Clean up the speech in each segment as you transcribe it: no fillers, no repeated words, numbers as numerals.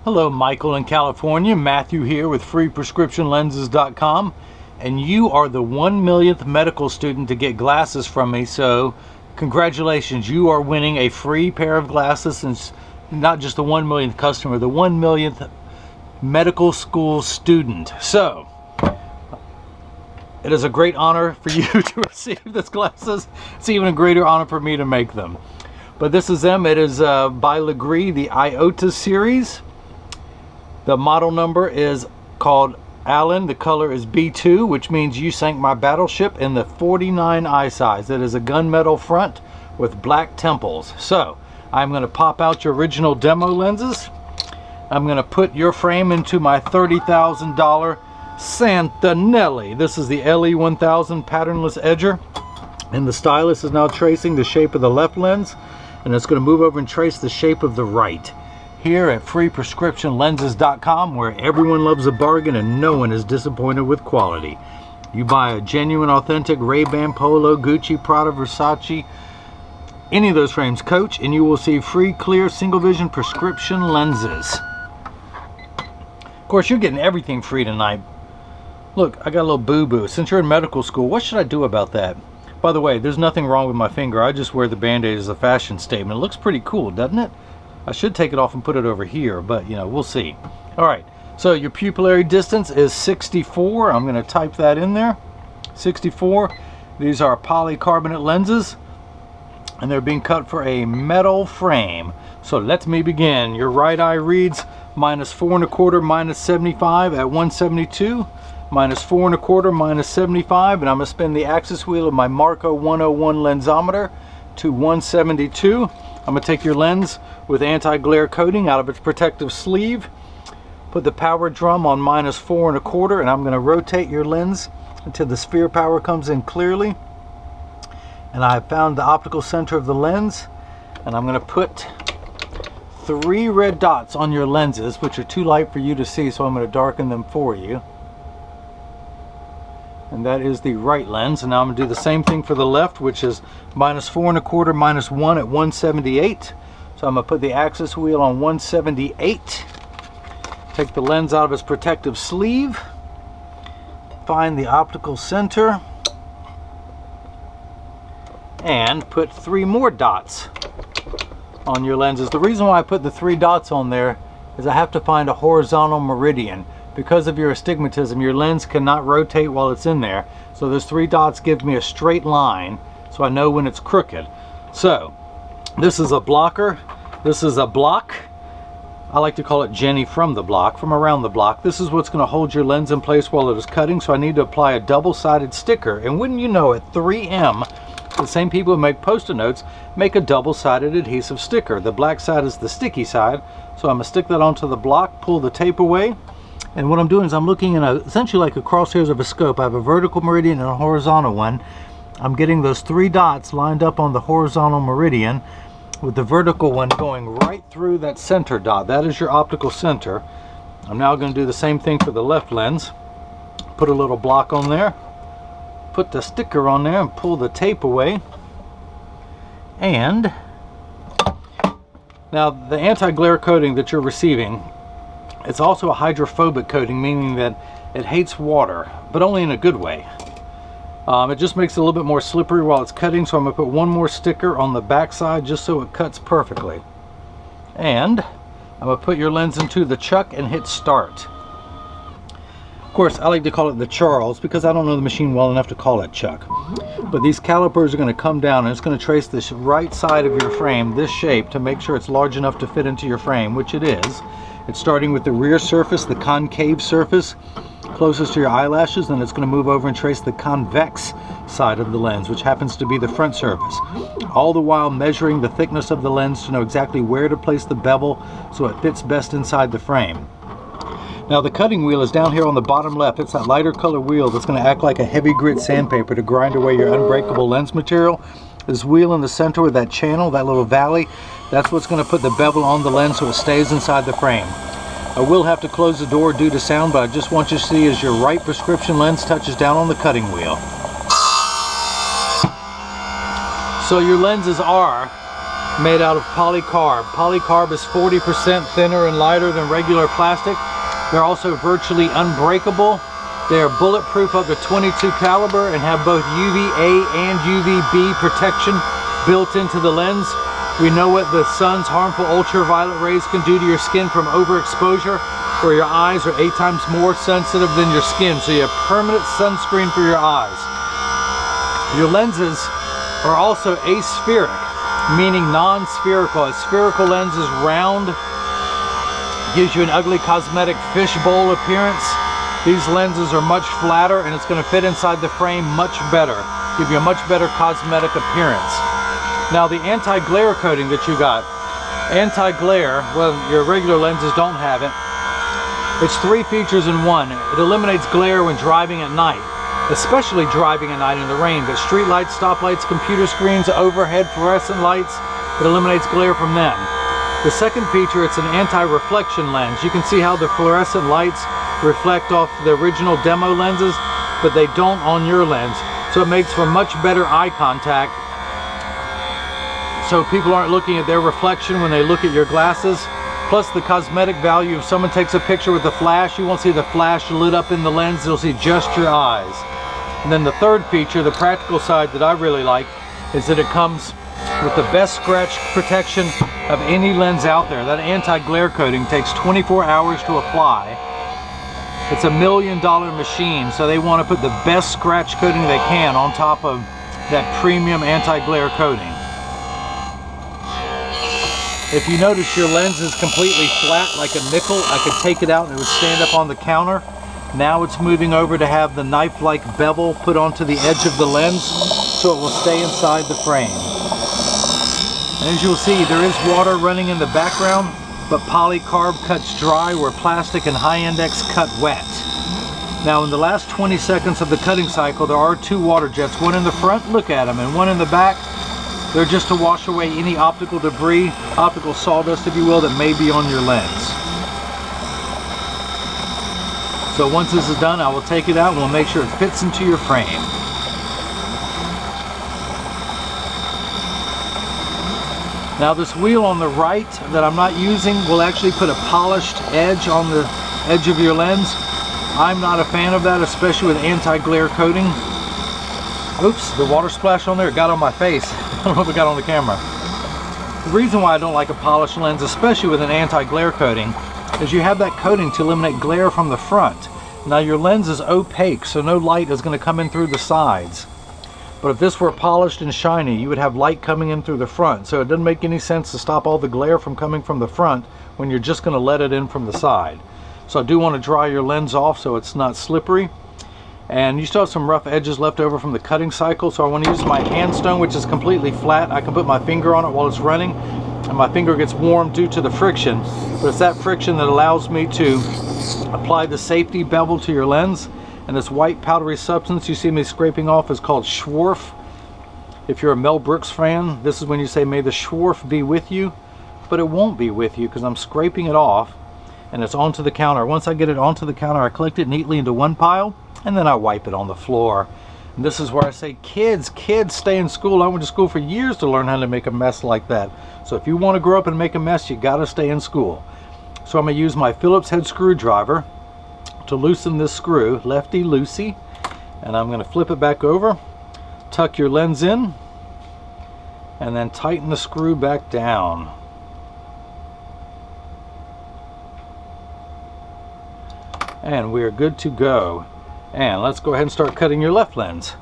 Hello, Michael in California. Matthew here with freeprescriptionlenses.com, and you are the 1 millionth medical student to get glasses from me, so congratulations, you are winning a free pair of glasses, and not just the 1 millionth customer, the 1 millionth medical school student. So it is a great honor for you to receive these glasses. It's even a greater honor for me to make them. But this is them. It is by Legre, the Iota series. The model number is called Allen. The color is B2, which means you sank my battleship, in the 49 eye size. It is a gunmetal front with black temples. So I'm going to pop out your original demo lenses. I'm going to put your frame into my $30,000 Santanelli. This is the LE1000 patternless edger, and the stylus is now tracing the shape of the left lens, and it's going to move over and trace the shape of the right. Here at freeprescriptionlenses.com, where everyone loves a bargain and no one is disappointed with quality. You buy a genuine, authentic Ray-Ban, Polo, Gucci, Prada, Versace, any of those frames, Coach, and you will see free, clear, single vision prescription lenses. Of course, you're getting everything free tonight. Look, I got a little boo-boo. Since you're in medical school, what should I do about that? By the way, there's nothing wrong with my finger. I just wear the Band-Aid as a fashion statement. It looks pretty cool, doesn't it? I should take it off and put it over here, but you know, we'll see. All right, so your pupillary distance is 64. I'm going to type that in there. 64. These are polycarbonate lenses, and they're being cut for a metal frame. So let me begin. Your right eye reads -4 1/4, -75 at 172. -4 1/4, -75, and I'm going to spin the axis wheel of my Marco 101 lensometer to 172. I'm going to take your lens with anti-glare coating out of its protective sleeve, put the power drum on -4 1/4, and I'm going to rotate your lens until the sphere power comes in clearly. And I have found the optical center of the lens, and I'm going to put 3 red dots on your lenses, which are too light for you to see, so I'm going to darken them for you. And that is the right lens. And now I'm going to do the same thing for the left, which is -4 1/4, -1 at 178. So I'm going to put the axis wheel on 178. Take the lens out of its protective sleeve. Find the optical center. And put 3 more dots on your lenses. The reason why I put the 3 dots on there is I have to find a horizontal meridian. Because of your astigmatism, your lens cannot rotate while it's in there. So those 3 dots give me a straight line, so I know when it's crooked. So this is a blocker. This is a block. I like to call it Jenny from the block, from around the block. This is what's going to hold your lens in place while it is cutting. So I need to apply a double-sided sticker. And wouldn't you know it, 3M, the same people who make Post-it notes, make a double-sided adhesive sticker. The black side is the sticky side. So I'm going to stick that onto the block, pull the tape away. And what I'm doing is I'm looking in essentially like a crosshairs of a scope. I have a vertical meridian and a horizontal one. I'm getting those 3 dots lined up on the horizontal meridian, with the vertical one going right through that center dot. That is your optical center. I'm now going to do the same thing for the left lens. Put a little block on there. Put the sticker on there and pull the tape away. And now the anti-glare coating that you're receiving, it's also a hydrophobic coating, meaning that it hates water, but only in a good way. It just makes it a little bit more slippery while it's cutting, so I'm going to put 1 more sticker on the back side just so it cuts perfectly. And I'm going to put your lens into the chuck and hit start. Of course, I like to call it the Charles because I don't know the machine well enough to call it Chuck. But these calipers are going to come down, and it's going to trace this right side of your frame, this shape, to make sure it's large enough to fit into your frame, which it is. It's starting with the rear surface, the concave surface closest to your eyelashes, and it's going to move over and trace the convex side of the lens, which happens to be the front surface. All the while measuring the thickness of the lens to know exactly where to place the bevel so it fits best inside the frame. Now the cutting wheel is down here on the bottom left. It's that lighter color wheel that's going to act like a heavy grit sandpaper to grind away your unbreakable lens material. This wheel in the center with that channel, that little valley, that's what's going to put the bevel on the lens so it stays inside the frame. I will have to close the door due to sound, but I just want you to see as your right prescription lens touches down on the cutting wheel. So your lenses are made out of polycarb. Polycarb is 40% thinner and lighter than regular plastic. They're also virtually unbreakable. They are bulletproof up to .22 caliber and have both UVA and UVB protection built into the lens. We know what the sun's harmful ultraviolet rays can do to your skin from overexposure, where your eyes are 8 times more sensitive than your skin, so you have permanent sunscreen for your eyes. Your lenses are also aspheric, meaning non-spherical. A spherical lens is round, gives you an ugly cosmetic fishbowl appearance. These lenses are much flatter and it's going to fit inside the frame much better, give you a much better cosmetic appearance. Now the anti-glare coating that you got, anti-glare, well, your regular lenses don't have it. It's 3 features in one. It eliminates glare when driving at night, especially driving at night in the rain, but street lights, stoplights, computer screens, overhead fluorescent lights, it eliminates glare from them. The second feature, it's an anti-reflection lens. You can see how the fluorescent lights reflect off the original demo lenses, but they don't on your lens. So it makes for much better eye contact. So people aren't looking at their reflection when they look at your glasses. Plus the cosmetic value, if someone takes a picture with the flash, you won't see the flash lit up in the lens, you'll see just your eyes. And then the third feature, the practical side that I really like, is that it comes with the best scratch protection of any lens out there. That anti-glare coating takes 24 hours to apply. It's $1 million machine, so they want to put the best scratch coating they can on top of that premium anti-glare coating. If you notice your lens is completely flat like a nickel, I could take it out and it would stand up on the counter. Now it's moving over to have the knife-like bevel put onto the edge of the lens so it will stay inside the frame. And as you'll see, there is water running in the background, but polycarb cuts dry where plastic and high index cut wet. Now in the last 20 seconds of the cutting cycle, there are 2 water jets, one in the front, look at them, and one in the back. They're just to wash away any optical debris, optical sawdust if you will, that may be on your lens. So once this is done, I will take it out and we'll make sure it fits into your frame. Now this wheel on the right that I'm not using will actually put a polished edge on the edge of your lens. I'm not a fan of that, especially with anti-glare coating. Oops, the water splash on there, it got on my face. I don't know if it got on the camera. The reason why I don't like a polished lens, especially with an anti-glare coating, is you have that coating to eliminate glare from the front. Now your lens is opaque, so no light is going to come in through the sides. But if this were polished and shiny, you would have light coming in through the front. So it doesn't make any sense to stop all the glare from coming from the front when you're just going to let it in from the side. So I do want to dry your lens off so it's not slippery. And you still have some rough edges left over from the cutting cycle, so I want to use my hand stone, which is completely flat. I can put my finger on it while it's running, and my finger gets warm due to the friction. But it's that friction that allows me to apply the safety bevel to your lens. And this white powdery substance you see me scraping off is called Schwarf. If you're a Mel Brooks fan, this is when you say, "May the Schwarf be with you." But it won't be with you because I'm scraping it off and it's onto the counter. Once I get it onto the counter, I collect it neatly into one pile and then I wipe it on the floor. And this is where I say, kids stay in school. I went to school for years to learn how to make a mess like that. So if you want to grow up and make a mess, you got to stay in school. So I'm going to use my Phillips head screwdriver to loosen this screw, lefty loosey, and I'm going to flip it back over, tuck your lens in, and then tighten the screw back down. And we are good to go. And let's go ahead and start cutting your left lens.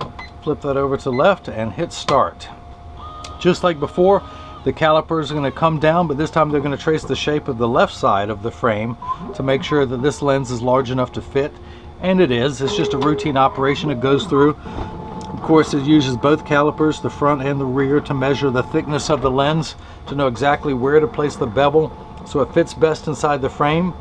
Flip that over to left and hit start. Just like before, the calipers are going to come down, but this time they're going to trace the shape of the left side of the frame to make sure that this lens is large enough to fit. And it is. It's just a routine operation it goes through. Of course, it uses both calipers, the front and the rear, to measure the thickness of the lens, to know exactly where to place the bevel so it fits best inside the frame.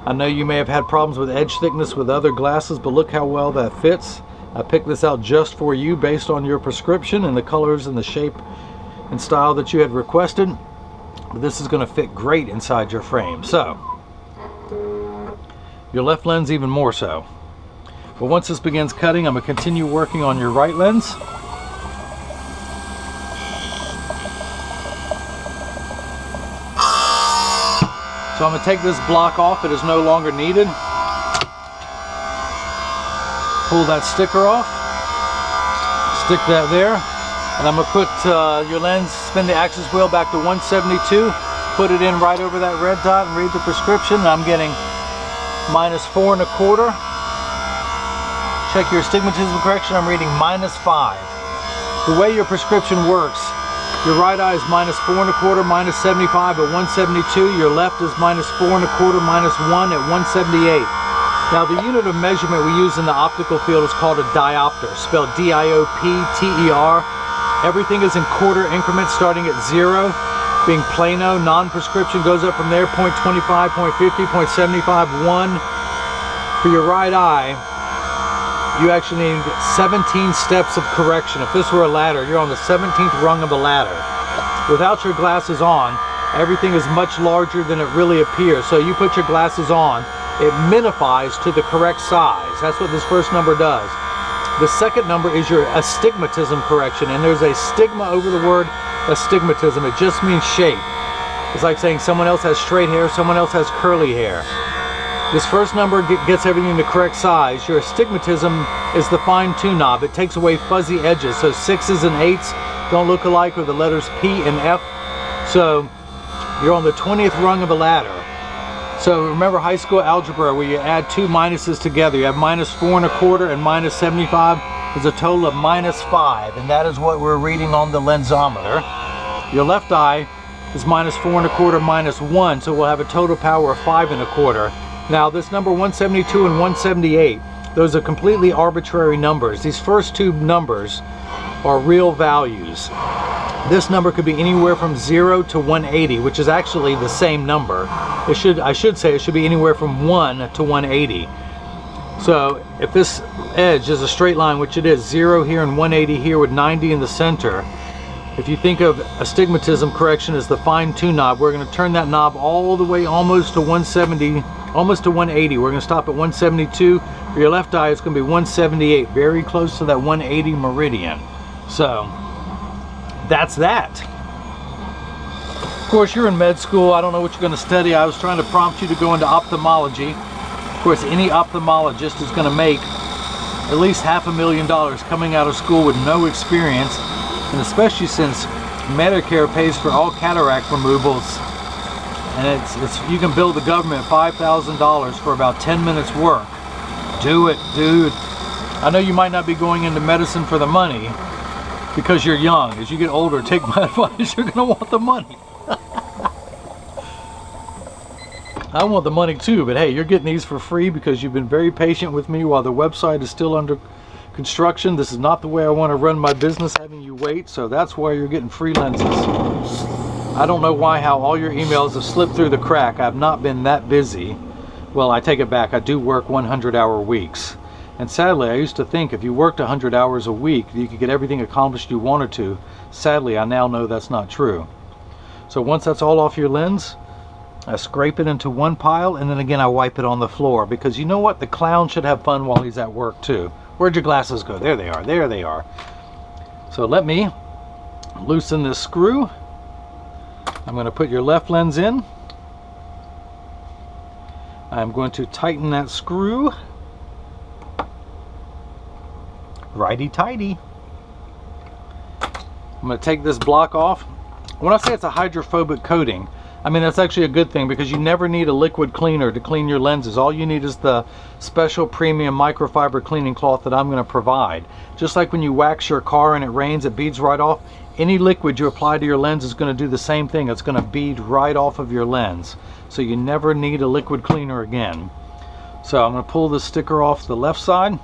I know you may have had problems with edge thickness with other glasses, but look how well that fits. I picked this out just for you based on your prescription and the colors and the shape and style that you had requested. But this is going to fit great inside your frame. So, your left lens even more so. But once this begins cutting, I'm going to continue working on your right lens. So I'm going to take this block off. It is no longer needed. Pull that sticker off. Stick that there. And I'm going to put your lens, spin the axis wheel back to 172. Put it in right over that red dot and read the prescription. And I'm getting -4 1/4. Check your astigmatism correction. I'm reading -5. The way your prescription works, your right eye is -4 1/4, -75 at 172. Your left is -4 1/4, -1 at 178. Now the unit of measurement we use in the optical field is called a diopter, spelled D-I-O-P-T-E-R. Everything is in quarter increments starting at 0. Being plano, non-prescription goes up from there, 0.25, 0.50, 0.75, 1. For your right eye, you actually need 17 steps of correction. If this were a ladder, you're on the 17th rung of the ladder. Without your glasses on, everything is much larger than it really appears. So you put your glasses on, it minifies to the correct size. That's what this first number does. The second number is your astigmatism correction, and there's a stigma over the word astigmatism. It just means shape. It's like saying someone else has straight hair, someone else has curly hair. This first number gets everything the correct size. Your astigmatism is the fine-tune knob. It takes away fuzzy edges, so 6s and 8s don't look alike, or the letters P and F. So you're on the 20th rung of the ladder. So remember high school algebra where you add two minuses together. You have -4 1/4 and -75 is a total of -5, and that is what we're reading on the lensometer. Your left eye is -4 1/4, -1, so we'll have a total power of 5 1/4. Now this number 172 and 178, those are completely arbitrary numbers. These first two numbers are real values. This number could be anywhere from 0 to 180, which is actually the same number. I should say it should be anywhere from 1 to 180. So if this edge is a straight line, which it is, 0 here and 180 here with 90 in the center, if you think of astigmatism correction as the fine-tune knob, we're going to turn that knob all the way almost to 170, almost to 180. We're going to stop at 172. For your left eye, it's going to be 178, very close to that 180 meridian. So that's that. Of course, you're in med school. I don't know what you're going to study. I was trying to prompt you to go into ophthalmology. Of course, any ophthalmologist is going to make at least $500,000 coming out of school with no experience, and especially since Medicare pays for all cataract removals, and you can bill the government $5,000 for about 10 minutes work. Do it, dude. I know you might not be going into medicine for the money because you're young. As you get older, take my advice, you're going to want the money. I want the money too, but hey, you're getting these for free because you've been very patient with me while the website is still under construction. This is not the way I want to run my business, having you wait, so that's why you're getting free lenses. I don't know how all your emails have slipped through the crack. I've not been that busy. Well, I take it back. I do work 100-hour weeks. And sadly, I used to think if you worked 100 hours a week, you could get everything accomplished you wanted to. Sadly, I now know that's not true. So once that's all off your lens, I scrape it into one pile, and then again I wipe it on the floor, because you know what? The clown should have fun while he's at work too. Where'd your glasses go? There they are. There they are. So let me loosen this screw. I'm going to put your left lens in. I'm going to tighten that screw. Righty-tighty. I'm going to take this block off. When I say it's a hydrophobic coating, I mean that's actually a good thing, because you never need a liquid cleaner to clean your lenses. All you need is the special premium microfiber cleaning cloth that I'm going to provide. Just like when you wax your car and it rains, it beads right off. Any liquid you apply to your lens is going to do the same thing. It's going to bead right off of your lens. So you never need a liquid cleaner again. So I'm going to pull the sticker off the left side,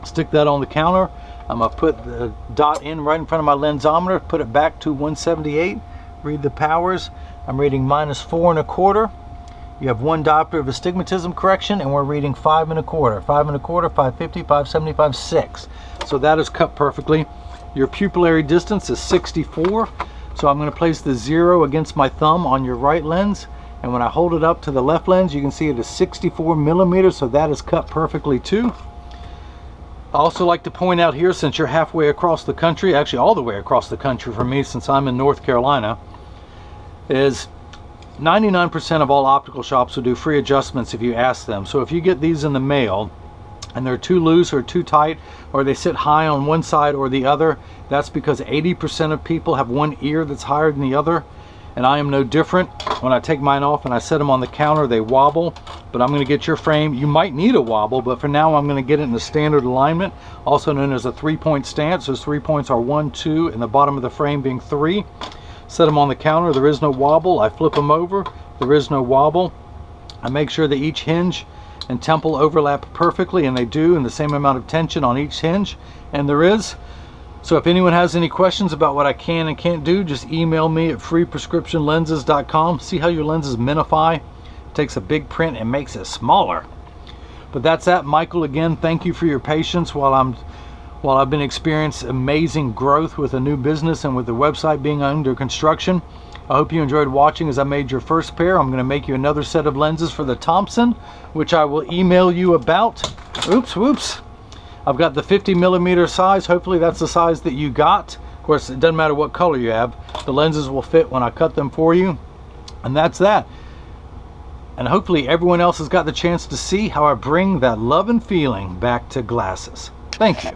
stick that on the counter. I'm going to put the dot in right in front of my lensometer, put it back to 178, read the powers. I'm reading -4 1/4. You have one diopter of astigmatism correction, and we're reading 5 1/4, 5 1/4, 550, 575, 6. So that is cut perfectly. Your pupillary distance is 64. So I'm going to place the 0 against my thumb on your right lens, and when I hold it up to the left lens, you can see it is 64 millimeters. So that is cut perfectly too. I also like to point out here, since you're halfway across the country, actually all the way across the country from me, since I'm in North Carolina, is 99% of all optical shops will do free adjustments if you ask them. So if you get these in the mail and they're too loose or too tight, or they sit high on one side or the other, that's because 80% of people have one ear that's higher than the other, and I am no different. When I take mine off and I set them on the counter, they wobble. But I'm going to get your frame. You might need a wobble, but for now I'm going to get it in the standard alignment, also known as a 3-point stance. Those 3 points are 1, 2, and the bottom of the frame being 3. Set them on the counter. There is no wobble. I flip them over. There is no wobble. I make sure that each hinge and temple overlap perfectly, and they do, and the same amount of tension on each hinge, and there is. So if anyone has any questions about what I can and can't do, just email me at freeprescriptionlenses.com. See how your lenses minify? It takes a big print and makes it smaller. But that's that. Michael, again, thank you for your patience while I've been experiencing amazing growth with a new business and with the website being under construction. I hope you enjoyed watching as I made your first pair. I'm going to make you another set of lenses for the Thompson, which I will email you about. Whoops. I've got the 50mm size. Hopefully that's the size that you got. Of course, it doesn't matter what color you have. The lenses will fit when I cut them for you. And that's that. And hopefully everyone else has got the chance to see how I bring that love and feeling back to glasses. Thank you.